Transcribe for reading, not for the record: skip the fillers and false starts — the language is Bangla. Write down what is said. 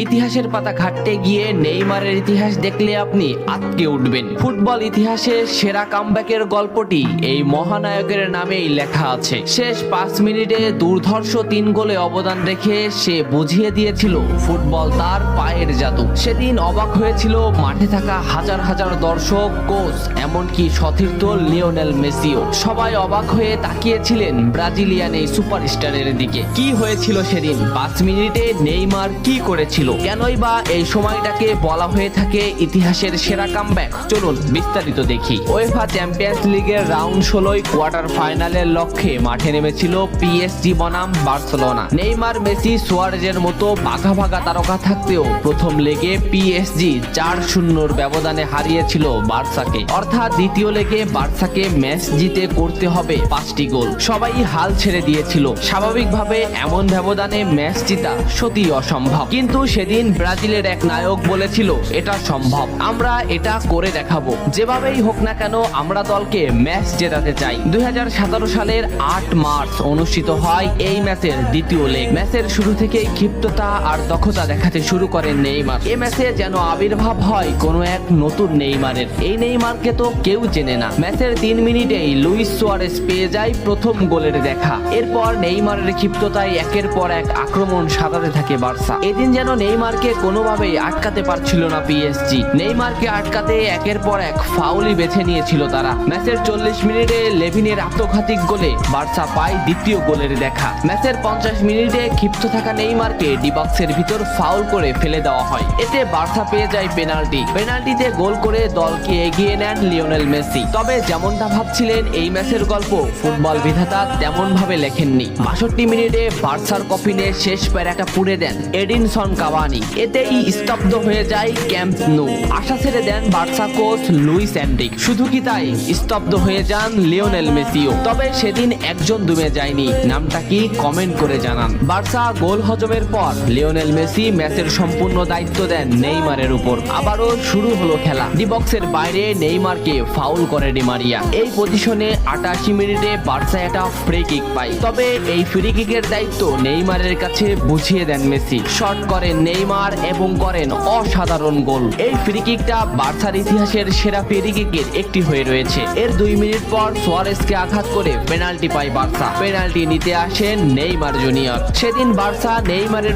ইতিহাসের পাতা ঘাটতে গিয়ে নেইমারের ইতিহাস দেখলে আপনি আঁতকে উঠবেন। ফুটবল ইতিহাসে সেরা কামব্যাকের গল্পটি এই মহানায়কের নামেই লেখা আছে। শেষ 5 মিনিটে দুর্ধর্ষ 3 গোলে অবদান রেখে সে বুঝিয়ে দিয়েছিল ফুটবল তার পায়ের জাদু। সেদিন অবাক হয়েছিল মাঠে থাকা হাজার হাজার দর্শক, কোচ, এমনকি সতীর্থ লিওনেল মেসিও। সবাই অবাক হয়ে তাকিয়েছিলেন ব্রাজিলিয়ান এই সুপারস্টারের দিকে। কি হয়েছিল সেদিন? 5 মিনিটে নেইমার কি করেছিল? কেনই বা এই সময়টাকে বলা হয়ে থাকে ইতিহাসের সেরা কামব্যাক? চলুন বিস্তারিত দেখি। উয়েফা চ্যাম্পিয়ন্স লিগের রাউন্ড 16 কোয়ার্টার ফাইনালের লক্ষ্যে মাঠে নেমেছিল পিএসজি বনাম বার্সেলোনা। নেইমার, মেসি, সুয়ারেজের মতো বাঘা বাঘা তারকা থাকতেও প্রথম লেগে পিএসজি 4-0 ব্যবধানে হারিয়েছিল বার্সাকে। অর্থাৎ দ্বিতীয় লেগে বার্সাকে ম্যাচ জিতে করতে হবে 5টি গোল। সবাই হাল ছেড়ে দিয়েছিল। স্বাভাবিকভাবে এমন ব্যবধানে ম্যাচ জিতা সত্যি অসম্ভব, কিন্তু সেদিন ব্রাজিলের এক নায়ক বলেছিল এটা সম্ভব, আমরা এটা করে দেখাবো। যেভাবেই হোক না কেন আমরা দলকে ম্যাচ জেতাতে চাই। 2017 সালের 8 মার্চ অনুষ্ঠিত হয় এই ম্যাচের দ্বিতীয় লেগ। ম্যাচের শুরু থেকেই ক্ষিপ্ততা আর দক্ষতা দেখাতে শুরু করেন নেইমার। এই ম্যাচে যেন আবির্ভাব হয় কোনো এক নতুন নেইমারের। এই নেইমারকে তো কেউ চেনে না। ম্যাচের 3 মিনিটেই লুইস সুয়ারেজ পেয়ে যায় প্রথম গোলের দেখা। এরপর নেইমারের ক্ষিপ্ততায় একের পর এক আক্রমণ সাজাতে থাকে বার্সা। এদিন যেন নেইমারকে কোনোভাবেই আটকাতে পারছিল না পিএসজি। নেইমারকে আটকাতে একের পর এক ফাউলই বেছে নিয়েছিল তারা। ম্যাচের 40 মিনিটে লেভিনের আত্মঘাতিক গোলে বার্সা পায় দ্বিতীয় গোলের দেখা। ম্যাচের 50 মিনিটে ক্ষিপ্ত থাকা নেইমারকে ডি বক্সের ভিতর ফাউল করে ফেলে দেওয়া হয়। এতে বার্সা পেয়ে যায় পেনাল্টি। পেনাল্টিতে গোল করে দলকে এগিয়ে নেন লিওনেল মেসি। তবে যেমনটা ভাবছিলেন এই ম্যাচের গল্প ফুটবল বিধাতা তেমন ভাবে লেখেননি। 62 মিনিটে বার্সার কফিনে শেষ প্যারাটা পুড়ে দেন এডিনসন কাভানি। এতেই স্তব্ধ হয়ে যায় ক্যাম্প নু। আশা ছেড়ে দেন বার্সা কোচ লুইস এনরিক। শুধু কি তাই, স্তব্ধ হয়ে যান লিওনেল মেসিও। তবে সেদিন একজন দমে যায়নি। নামটা কি কমেন্ট করে জানান। বার্সা গোল হজমের পর লিওনেল মেসি ম্যাচের সম্পূর্ণ দায়িত্ব দেন নেইমারের উপর। আবারও শুরু হলো খেলা। ডি বক্সের বাইরে নেইমারকে ফাউল করে ডি মারিয়া। এই পজিশনে 88 মিনিটে বার্সা একটা ফ্রি কিক পায়। তবে এই ফ্রি কিকের দায়িত্ব নেইমারের কাছে বুঝিয়ে দেন মেসি। শট করেন নেইমার এবং করেন অসাধারণ গোল। এই ফ্রি কিকটা বার্সার ইতিহাসের সেরা ফ্রি কিকের একটি হয়ে রয়েছে। এর 2 মিনিট পর সুয়ারেজকে আঘাত করে পেনাল্টি পায় বার্সা। পেনাল্টি নিতে আসেন নেইমার জুনিয়র। সেদিন বার্সা নেইমারের